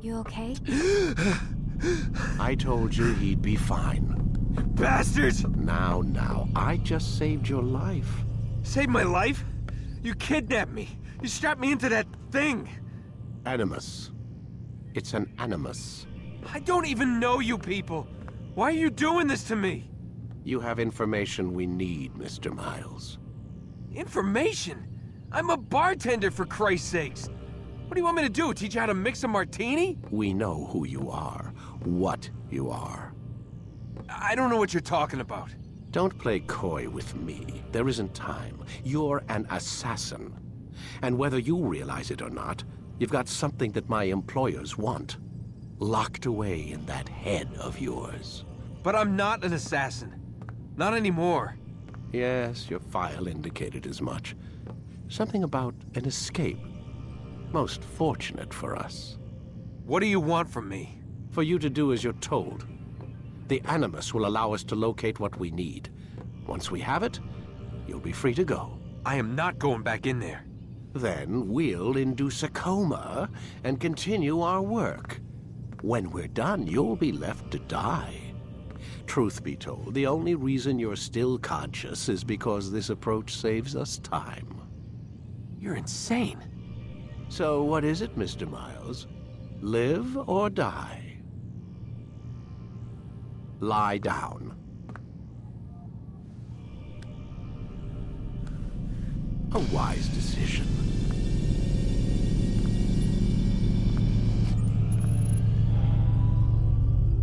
You okay? I told you he'd be fine. Bastards! Now, I just saved your life. Saved my life? You kidnapped me. You strapped me into that thing. Animus. It's an animus. I don't even know you people. Why are you doing this to me? You have information we need, Mr. Miles. Information? I'm a bartender, for Christ's sakes. What do you want me to do, teach you how to mix a martini? We know who you are, what you are. I don't know what you're talking about. Don't play coy with me. There isn't time. You're an assassin. And whether you realize it or not, you've got something that my employers want. Locked away in that head of yours. But I'm not an assassin. Not anymore. Yes, your file indicated as much. Something about an escape. Most fortunate for us. What do you want from me? For you to do as you're told. The Animus will allow us to locate what we need. Once we have it, you'll be free to go. I am not going back in there. Then we'll induce a coma and continue our work. When we're done, you'll be left to die. Truth be told, the only reason you're still conscious is because this approach saves us time. You're insane. So what is it, Mr. Miles? Live or die? Lie down. A wise decision.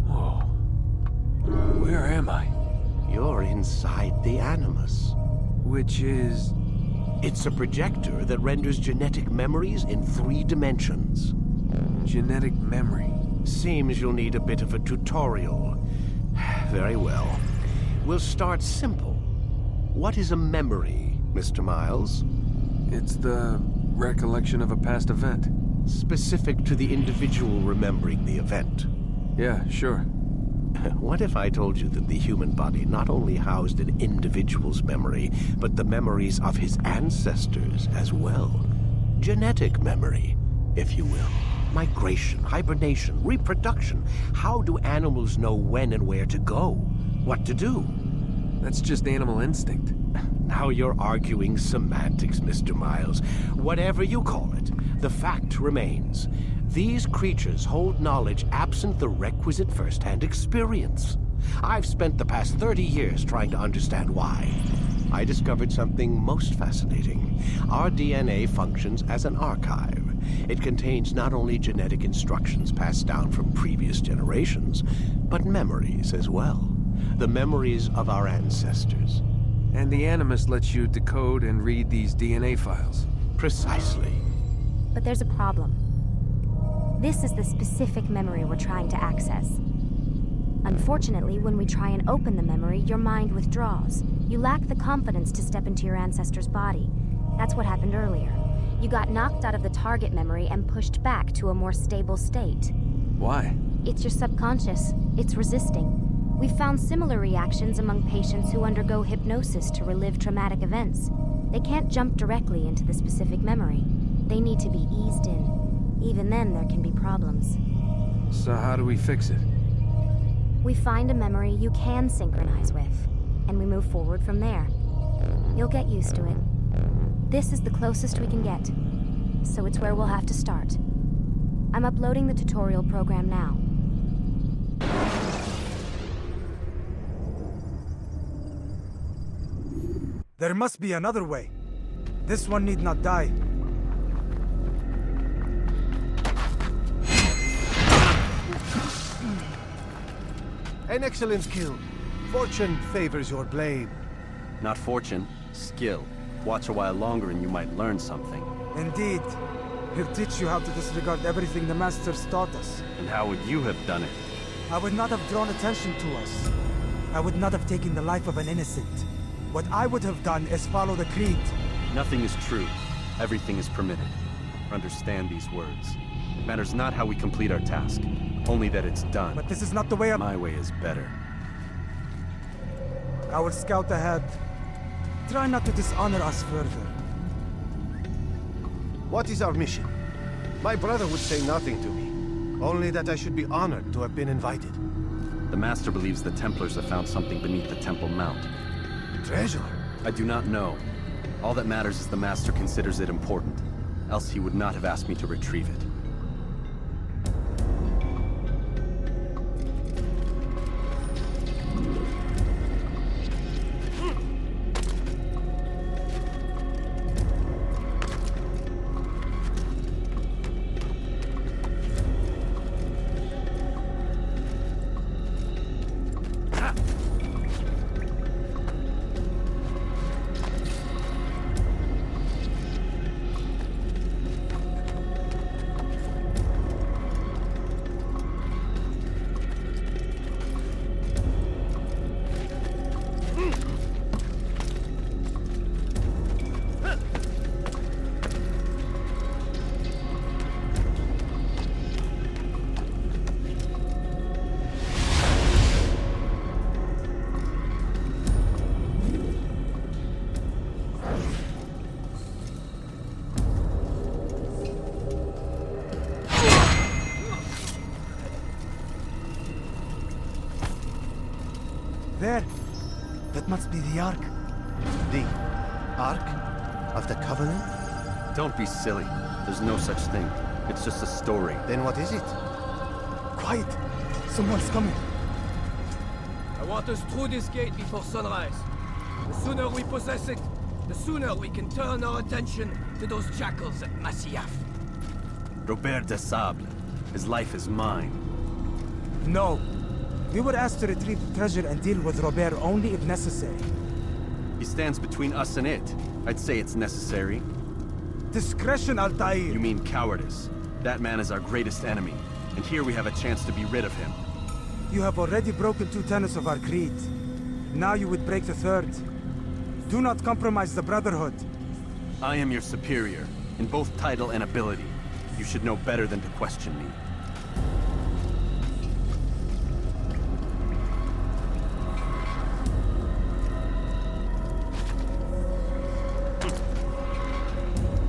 Whoa. Where am I? You're inside the Animus. Which is... It's a projector that renders genetic memories in 3 dimensions. genetic memory. Seems you'll need a bit of a tutorial. Very well. We'll start simple. What is a memory, Mr. Miles? It's the recollection of a past event. Specific to the individual remembering the event. Yeah, sure. What if I told you that the human body not only housed an individual's memory, but the memories of his ancestors as well? Genetic memory, if you will. Migration, hibernation, reproduction. How do animals know when and where to go? What to do? That's just animal instinct. Now you're arguing semantics, Mr. Miles. Whatever you call it, the fact remains. These creatures hold knowledge absent the requisite first-hand experience. I've spent the past 30 years trying to understand why. I discovered something most fascinating. Our DNA functions as an archive. It contains not only genetic instructions passed down from previous generations, but memories as well. The memories of our ancestors. And the Animus lets you decode and read these DNA files. Precisely. But there's a problem. This is the specific memory we're trying to access. Unfortunately, when we try and open the memory, your mind withdraws. You lack the confidence to step into your ancestor's body. That's what happened earlier. You got knocked out of the target memory and pushed back to a more stable state. Why? It's your subconscious. It's resisting. We've found similar reactions among patients who undergo hypnosis to relive traumatic events. They can't jump directly into the specific memory. They need to be eased in. Even then, there can be problems. So how do we fix it? We find a memory you can synchronize with, and we move forward from there. You'll get used to it. This is the closest we can get, so it's where we'll have to start. I'm uploading the tutorial program now. There must be another way. This one need not die. An excellent kill. Fortune favors your blade. Not fortune, skill. Watch a while longer and you might learn something. Indeed. He'll teach you how to disregard everything the Masters taught us. And how would you have done it? I would not have drawn attention to us. I would not have taken the life of an innocent. What I would have done is follow the creed. Nothing is true. Everything is permitted. Understand these words. It matters not how we complete our task, only that it's done. But this is not the way My way is better. I will scout ahead. Try not to dishonor us further. What is our mission? My brother would say nothing to me. Only that I should be honored to have been invited. The Master believes the Templars have found something beneath the Temple Mount. Treasure? I do not know. All that matters is the Master considers it important. Else he would not have asked me to retrieve it. There! That must be the Ark. The Ark of the Covenant? Don't be silly. There's no such thing. It's just a story. Then what is it? Quiet! Someone's coming. I want us through this gate before sunrise. The sooner we possess it, the sooner we can turn our attention to those jackals at Masyaf. Robert de Sable. His life is mine. No. We were asked to retrieve the treasure and deal with Robert only if necessary. He stands between us and it. I'd say it's necessary. Discretion, Altair! You mean cowardice. That man is our greatest enemy, and here we have a chance to be rid of him. You have already broken 2 tenets of our creed. Now you would break the 3rd. Do not compromise the Brotherhood. I am your superior, in both title and ability. You should know better than to question me.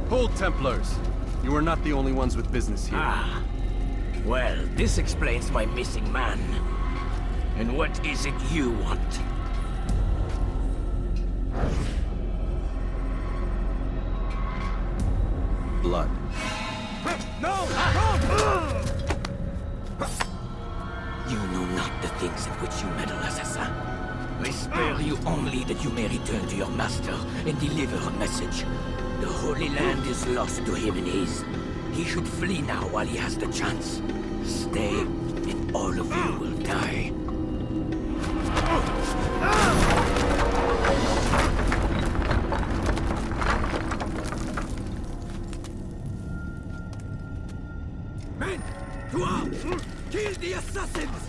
Hold, Templars! You are not the only ones with business here. Ah. Well, this explains my missing man. And what is it you want? Blood. No! You know not the things in which you meddle, assassin. I spare you only that you may return to your master and deliver a message. The Holy Land is lost to him and his. He should flee now while he has the chance. Stay, and all of you will die. Men, to arms! Kill the assassins!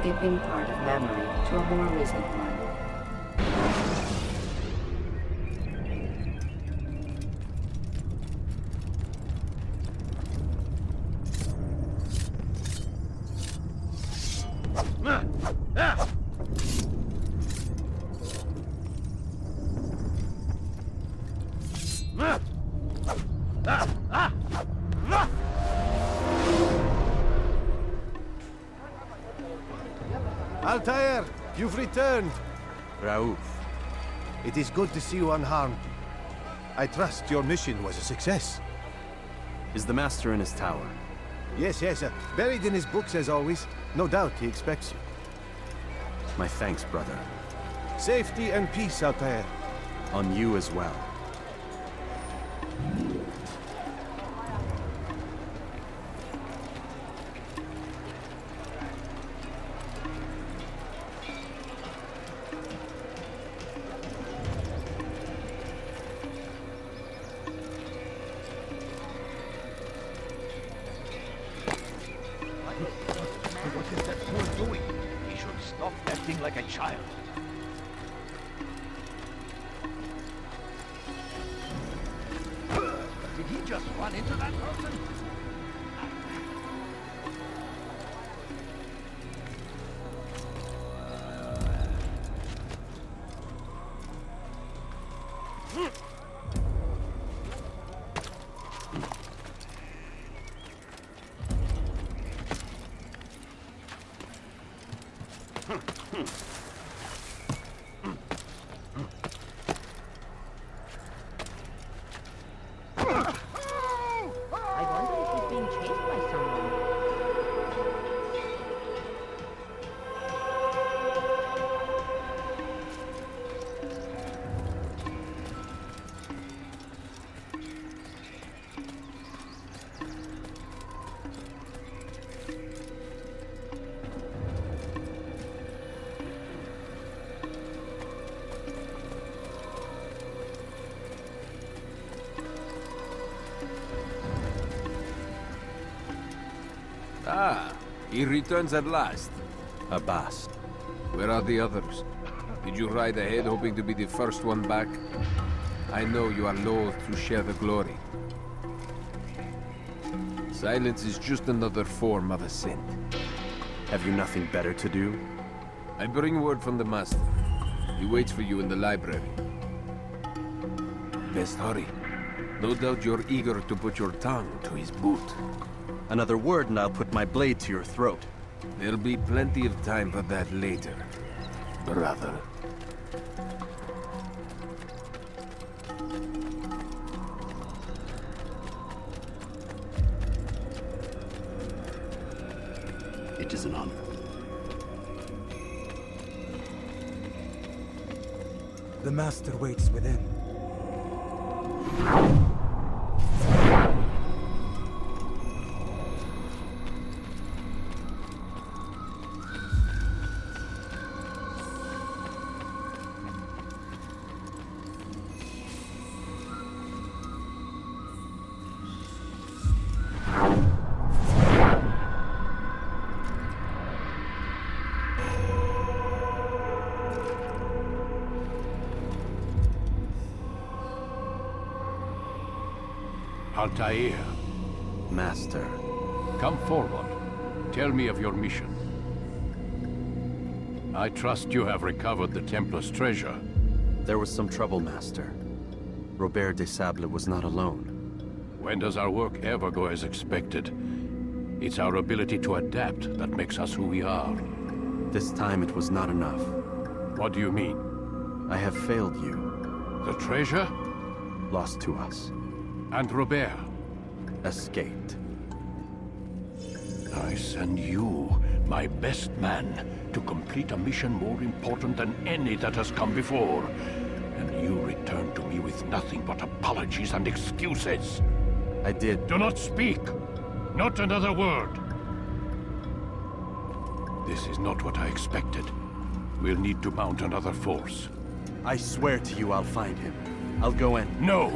Skipping part of memory to a more recent one. Altair, you've returned. Raouf. It is good to see you unharmed. I trust your mission was a success. Is the Master in his tower? Yes, buried in his books as always. No doubt he expects you. My thanks, brother. Safety and peace, Altair. On you as well. a child. Did he just run into that person? I wonder if he's being chased by someone. Ah, he returns at last. Abbas. Where are the others? Did you ride ahead hoping to be the first one back? I know you are loath to share the glory. Silence is just another form of assent. Have you nothing better to do? I bring word from the Master. He waits for you in the library. Best hurry. No doubt you're eager to put your tongue to his boot. Another word and I'll put my blade to your throat. There'll be plenty of time for that later, brother. It is an honor. The Master waits within. Altair, Master. come forward. Tell me of your mission. I trust you have recovered the Templar's treasure. There was some trouble, Master. Robert de Sable was not alone. When does our work ever go as expected? It's our ability to adapt that makes us who we are. This time it was not enough. What do you mean? I have failed you. The treasure? Lost to us. And Robert? Escaped. I send you, my best man, to complete a mission more important than any that has come before. And you return to me with nothing but apologies and excuses. I did. Do not speak! Not another word! This is not what I expected. We'll need to mount another force. I swear to you I'll find him. I'll go in. No!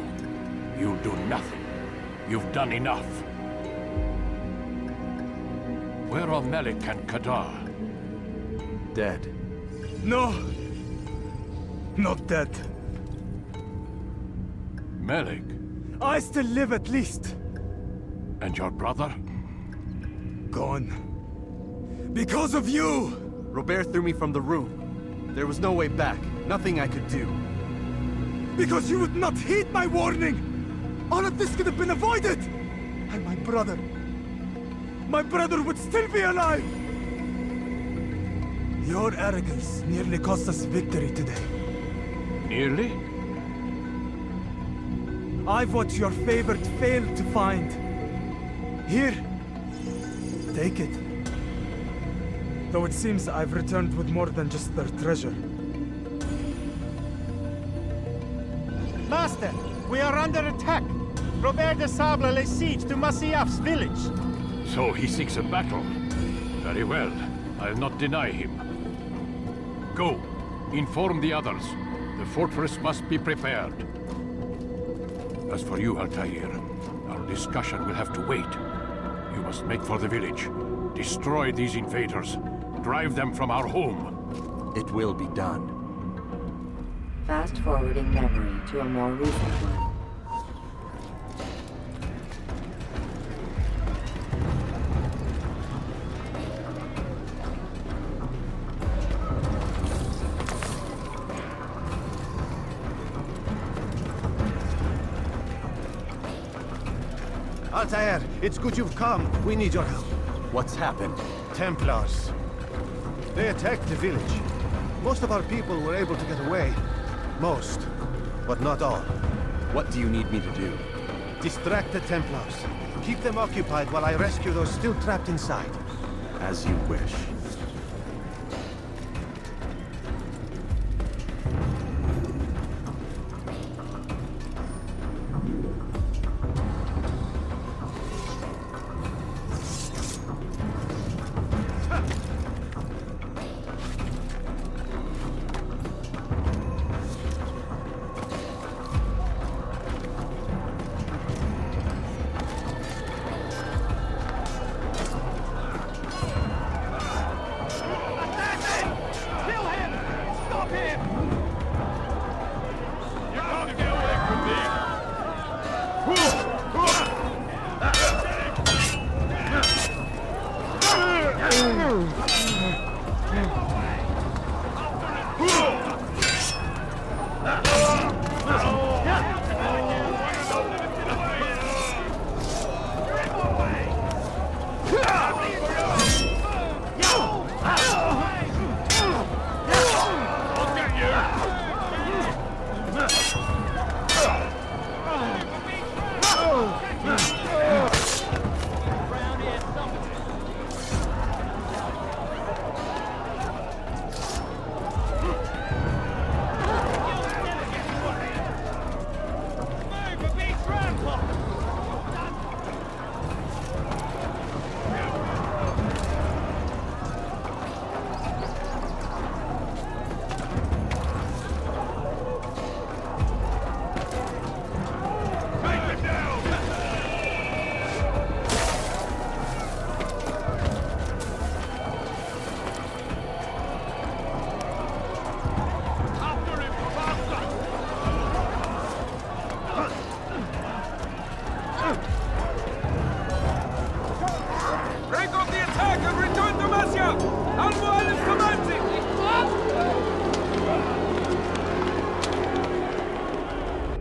You'll do nothing. You've done enough. Where are Melik and Kadar? Dead. No! Not dead. Melik? I still live at least. And your brother? Gone. Because of you! Robert threw me from the room. There was no way back. Nothing I could do. Because you would not heed my warning! All of this could have been avoided! And my brother would still be alive! Your arrogance nearly cost us victory today. Nearly? I've what your favorite failed to find. Here, take it. Though it seems I've returned with more than just their treasure. Master, we are under attack. Robert de Sable lays siege to Masyaf's village. So he seeks a battle. Very well. I'll not deny him. Go. Inform the others. The fortress must be prepared. As for you, Altair, our discussion will have to wait. You must make for the village. Destroy these invaders. Drive them from our home. It will be done. Fast-forwarding memory to a more recent one. Altair, it's good you've come. We need your help. What's happened? Templars. They attacked the village. Most of our people were able to get away. Most, but not all. What do you need me to do? Distract the Templars. Keep them occupied while I rescue those still trapped inside. As you wish.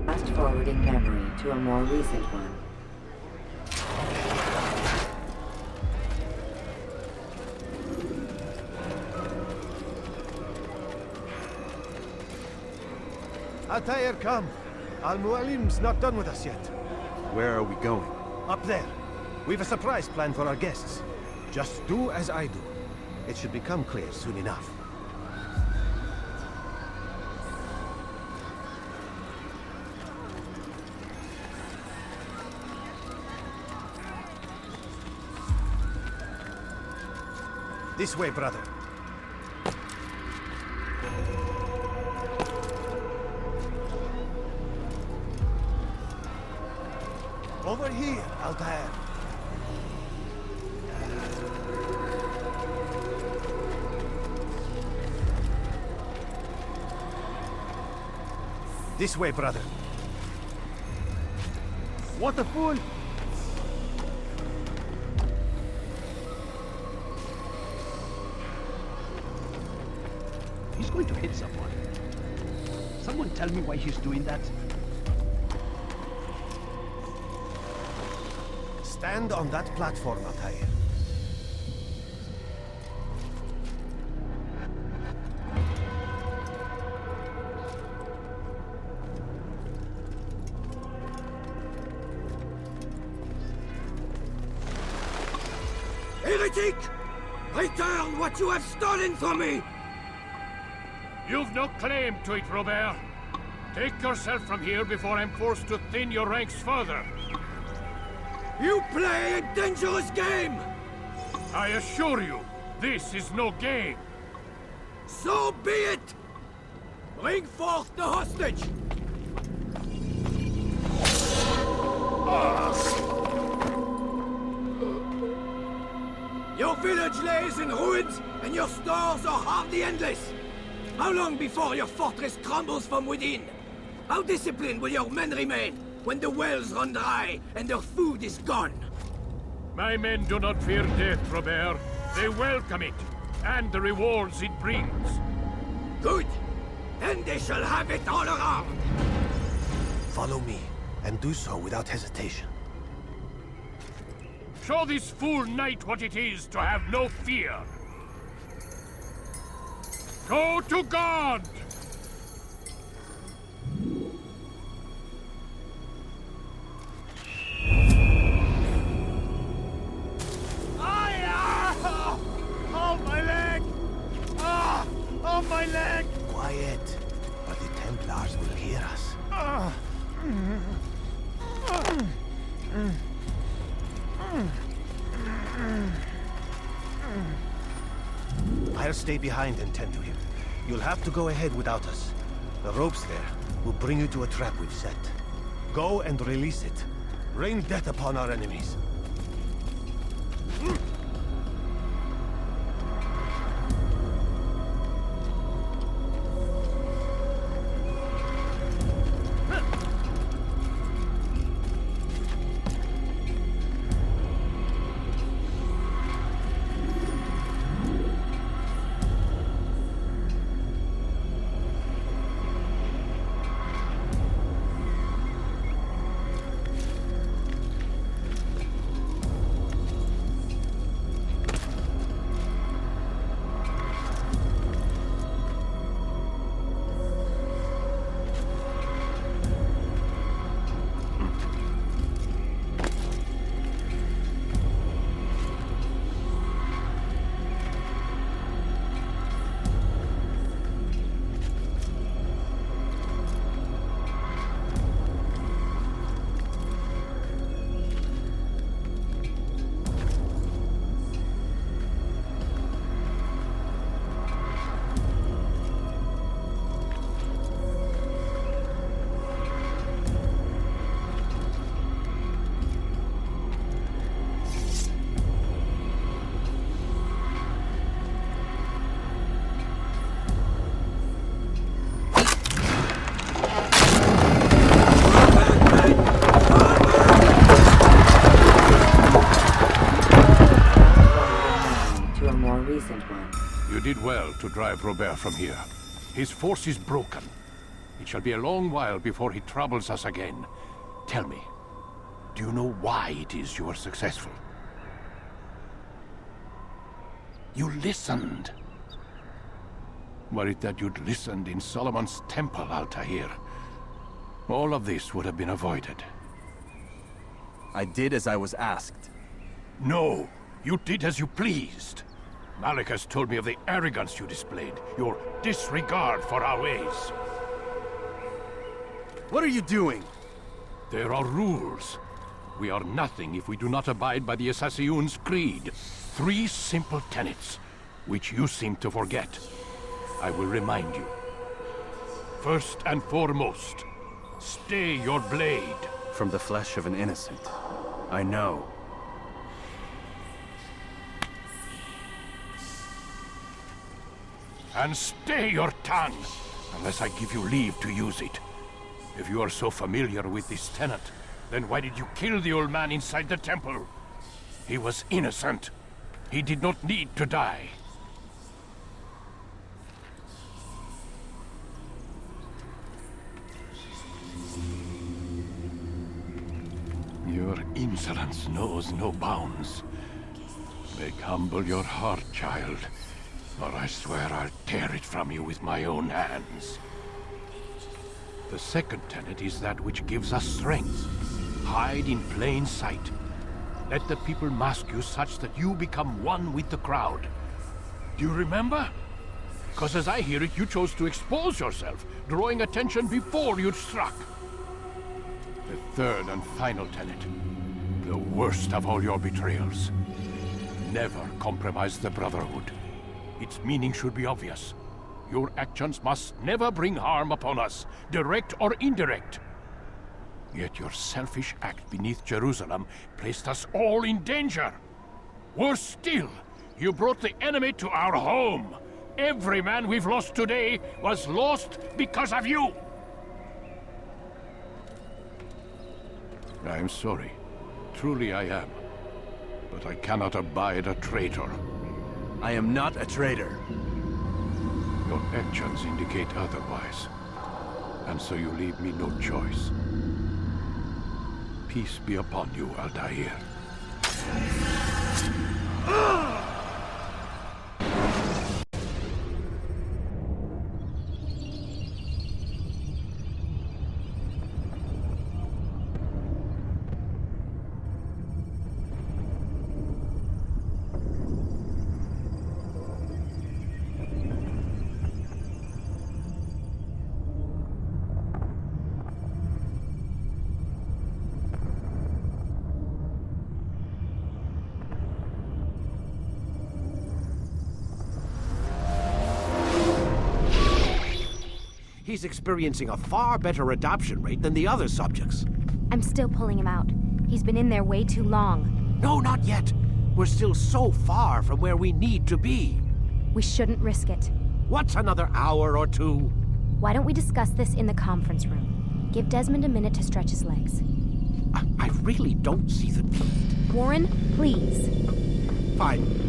Fast-forwarding memory to a more recent one. Altair, come. Al-Mualim's not done with us yet. Where are we going? Up there. We've a surprise plan for our guests. Just do as I do. It should become clear soon enough. This way, brother. Over here, Altair. This way, brother. What a fool! He's going to hit someone. Someone tell me why he's doing that? Stand on that platform, Altair. Heretic! Return what you have stolen from me! You've no claim to it, Robert. Take yourself from here before I'm forced to thin your ranks further. You play a dangerous game! I assure you, this is no game. So be it! Bring forth the hostage! Your village lays in ruins, and your stores are hardly endless. How long before your fortress crumbles from within? How disciplined will your men remain when the wells run dry and their food is gone? My men do not fear death, Robert. They welcome it, and the rewards it brings. Good. Then they shall have it all around. Follow me, and do so without hesitation. Show this fool knight what it is to have no fear. Go to God! Oh, my leg! Ah! Oh, my leg! Quiet, or the Templars will hear us. I'll stay behind and tend to him. You'll have to go ahead without us. The ropes there will bring you to a trap we've set. Go and release it. Rain death upon our enemies. You did well to drive Robert from here. His force is broken. It shall be a long while before he troubles us again. Tell me, do you know why it is you were successful? You listened. Were it that you'd listened in Solomon's temple, Altair, all of this would have been avoided. I did as I was asked. No, you did as you pleased. Malik has told me of the arrogance you displayed, your disregard for our ways. What are you doing? There are rules. We are nothing if we do not abide by the Assassin's creed. 3 simple tenets, which you seem to forget. I will remind you. First and foremost, stay your blade. From the flesh of an innocent. I know. And stay your tongue, unless I give you leave to use it. If you are so familiar with this tenet, then why did you kill the old man inside the temple? He was innocent. He did not need to die. Your insolence knows no bounds. Make humble your heart, child, or I swear I'll tear it from you with my own hands. The second tenet is that which gives us strength. Hide in plain sight. Let the people mask you such that you become one with the crowd. Do you remember? Because as I hear it, you chose to expose yourself, drawing attention before you'd struck. The third and final tenet. The worst of all your betrayals. Never compromise the Brotherhood. Its meaning should be obvious. Your actions must never bring harm upon us, direct or indirect. Yet your selfish act beneath Jerusalem placed us all in danger. Worse still, you brought the enemy to our home, Every man we've lost today was lost because of you! I'm sorry. Truly I am. But I cannot abide a traitor. I am not a traitor. Your actions indicate otherwise. And so you leave me no choice. Peace be upon you, Altair. He's experiencing a far better adoption rate than the other subjects. I'm still pulling him out. He's been in there way too long. No, not yet. We're still so far from where we need to be. We shouldn't risk it. What's another hour or two? Why don't we discuss this in the conference room? Give Desmond a minute to stretch his legs. I really don't see the need. Warren, please. Fine.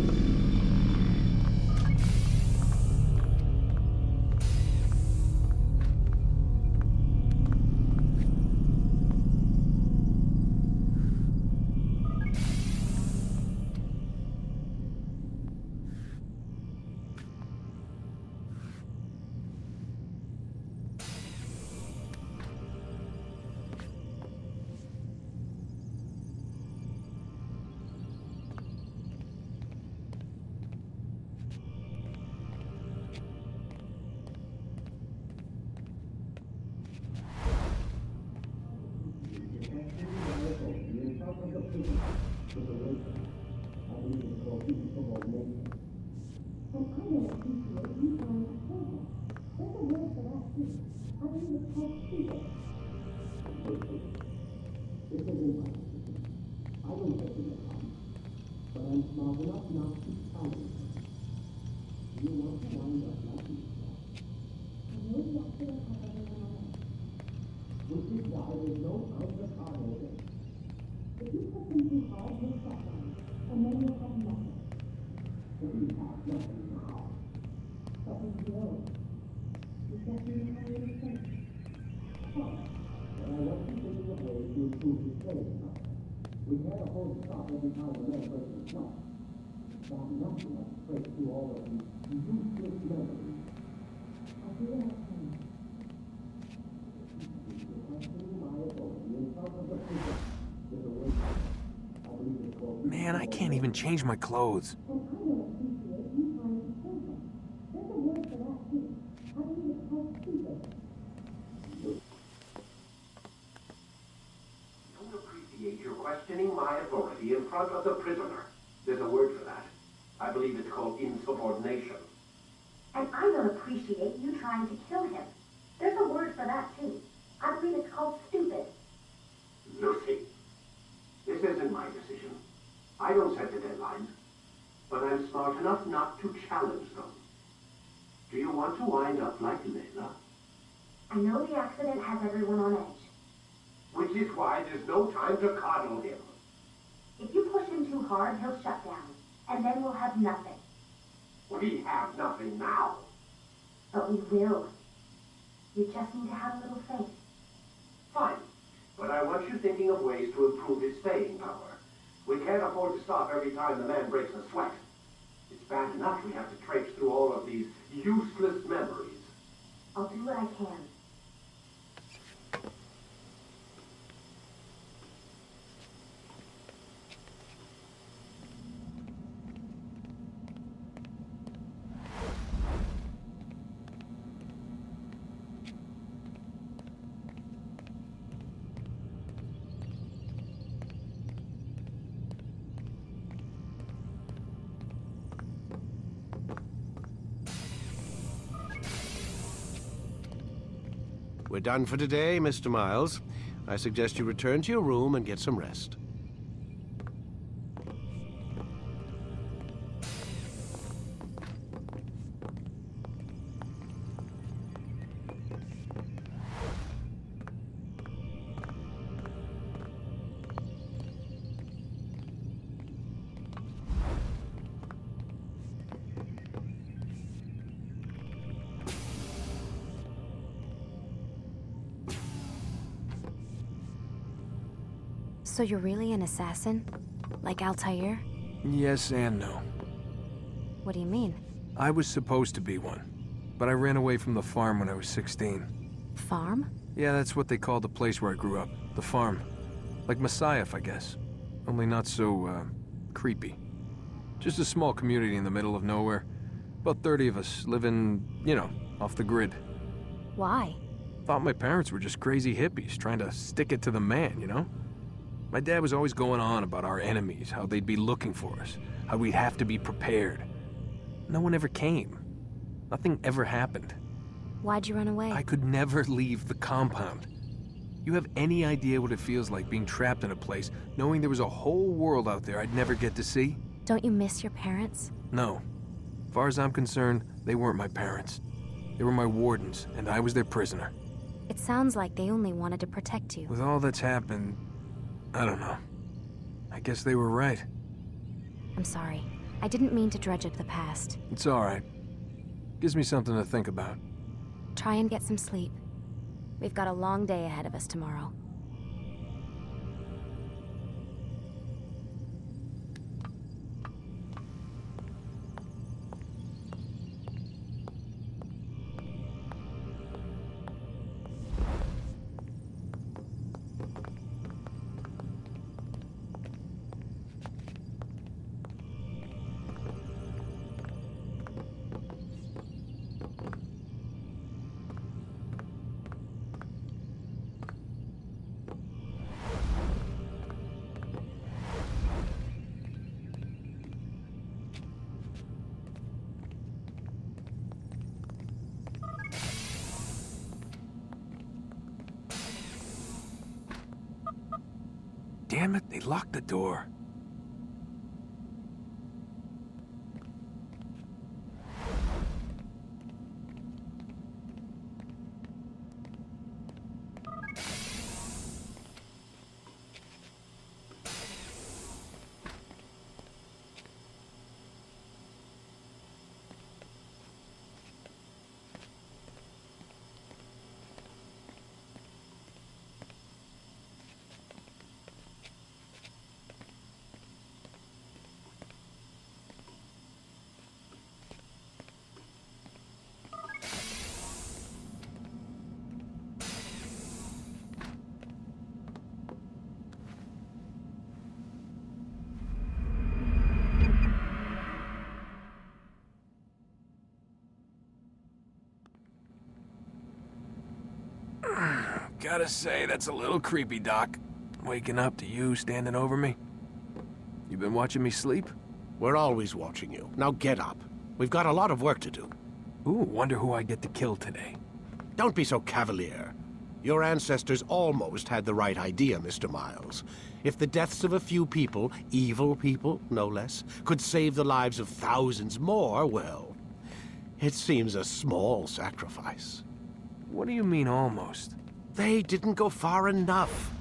Man, I can't even change my clothes. You're questioning my authority in front of the prisoner. There's a word for that. I believe it's called insubordination. And I don't appreciate you trying to kill him. There's a word for that, too. I believe it's called stupid. Lucy, this isn't my decision. I don't set the deadlines. But I'm smart enough not to challenge them. Do you want to wind up like Layla? I know the accident has everyone on edge. Which is why there's no time to coddle him. If you push him too hard, he'll shut down. And then we'll have nothing. We have nothing now. But we will. You just need to have a little faith. Fine. But I want you thinking of ways to improve his staying power. We can't afford to stop every time the man breaks a sweat. It's bad enough we have to traipse through all of these useless memories. I'll do what I can. We're done for today, Mr. Miles. I suggest you return to your room and get some rest. So you're really an assassin? Like Altair? Yes and no. What do you mean? I was supposed to be one, but I ran away from the farm when I was 16. Farm? Yeah, that's what they called the place where I grew up. The farm. Like Messiah, I guess. Only not so, creepy. Just a small community in the middle of nowhere. About 30 of us living, you know, off the grid. Why? Thought my parents were just crazy hippies trying to stick it to the man, you know? My dad was always going on about our enemies, how they'd be looking for us, how we'd have to be prepared. No one ever came. Nothing ever happened. Why'd you run away? I could never leave the compound. You have any idea what it feels like being trapped in a place, knowing there was a whole world out there I'd never get to see? Don't you miss your parents? No. As far as I'm concerned, they weren't my parents. They were my wardens, and I was their prisoner. It sounds like they only wanted to protect you. With all that's happened, I don't know. I guess they were right. I'm sorry. I didn't mean to dredge up the past. It's all right. Gives me something to think about. Try and get some sleep. We've got a long day ahead of us tomorrow. Damn it, they locked the door. Gotta say, that's a little creepy, Doc. Waking up to you standing over me. You been watching me sleep? We're always watching you. Now get up. We've got a lot of work to do. Ooh, wonder who I get to kill today. Don't be so cavalier. Your ancestors almost had the right idea, Mr. Miles. If the deaths of a few people, evil people, no less, could save the lives of thousands more, well, it seems a small sacrifice. What do you mean, almost? They didn't go far enough.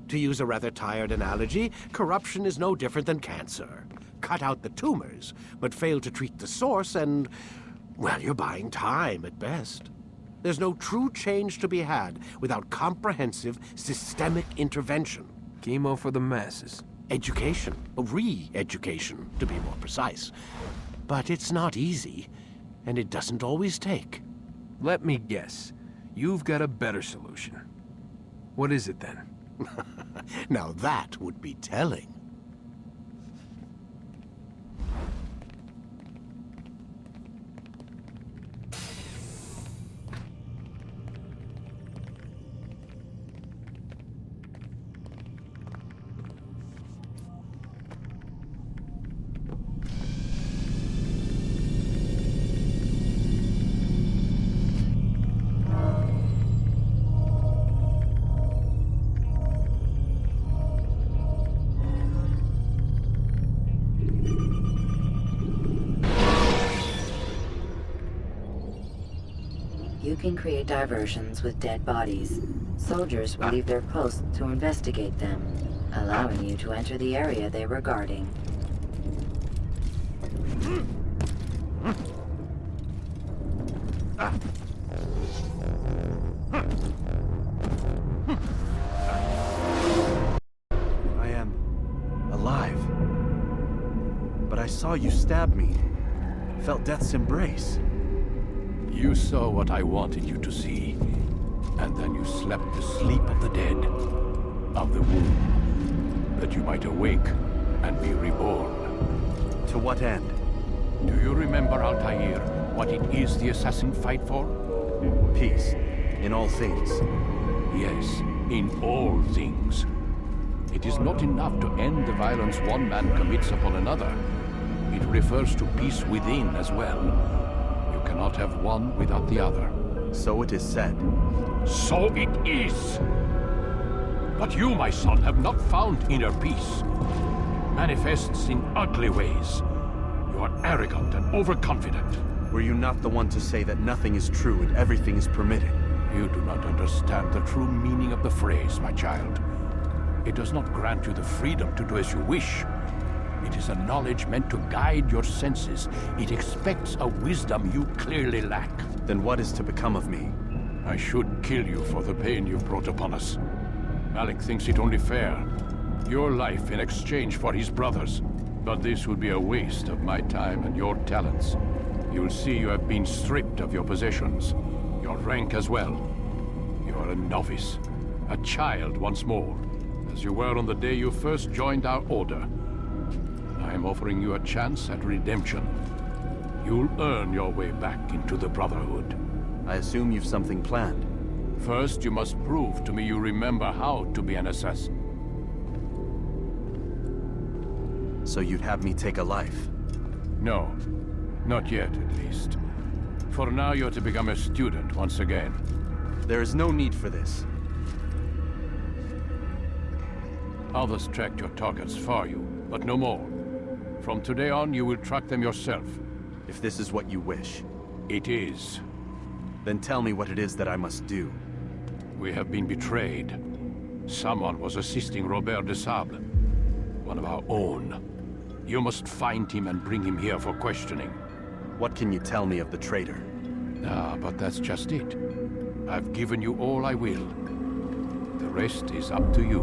To use a rather tired analogy, corruption is no different than cancer. Cut out the tumors, but fail to treat the source and, well, you're buying time at best. There's no true change to be had without comprehensive, systemic intervention. Chemo for the masses. Education, re-education, to be more precise. But it's not easy, and it doesn't always take. Let me guess. You've got a better solution. What is it then? Now that would be telling. You can create diversions with dead bodies. Soldiers will leave their posts to investigate them, allowing you to enter the area they were guarding. I saw you stab me. Felt death's embrace. You saw what I wanted you to see. And then you slept the sleep of the dead, of the womb, that you might awake and be reborn. To what end? Do you remember, Altair, what it is the assassin fight for? Peace. In all things. Yes, in all things. It is not enough to end the violence one man commits upon another. It refers to peace within as well. You cannot have one without the other. So it is said. So it is! But you, my son, have not found inner peace. It manifests in ugly ways. You are arrogant and overconfident. Were you not the one to say that nothing is true and everything is permitted? You do not understand the true meaning of the phrase, my child. It does not grant you the freedom to do as you wish. It is a knowledge meant to guide your senses. It expects a wisdom you clearly lack. Then what is to become of me? I should kill you for the pain you've brought upon us. Malik thinks it only fair. Your life in exchange for his brother's. But this would be a waste of my time and your talents. You will see you have been stripped of your possessions. Your rank as well. You are a novice. A child once more. As you were on the day you first joined our order. I am offering you a chance at redemption. You'll earn your way back into the Brotherhood. I assume you've something planned. First, you must prove to me you remember how to be an assassin. So you'd have me take a life? No. Not yet, at least. For now, you're to become a student once again. There is no need for this. Others tracked your targets for you, but no more. From today on, you will track them yourself. If this is what you wish. It is. Then tell me what it is that I must do. We have been betrayed. Someone was assisting Robert de Sable, one of our own. You must find him and bring him here for questioning. What can you tell me of the traitor? Ah, but that's just it. I've given you all I will. The rest is up to you.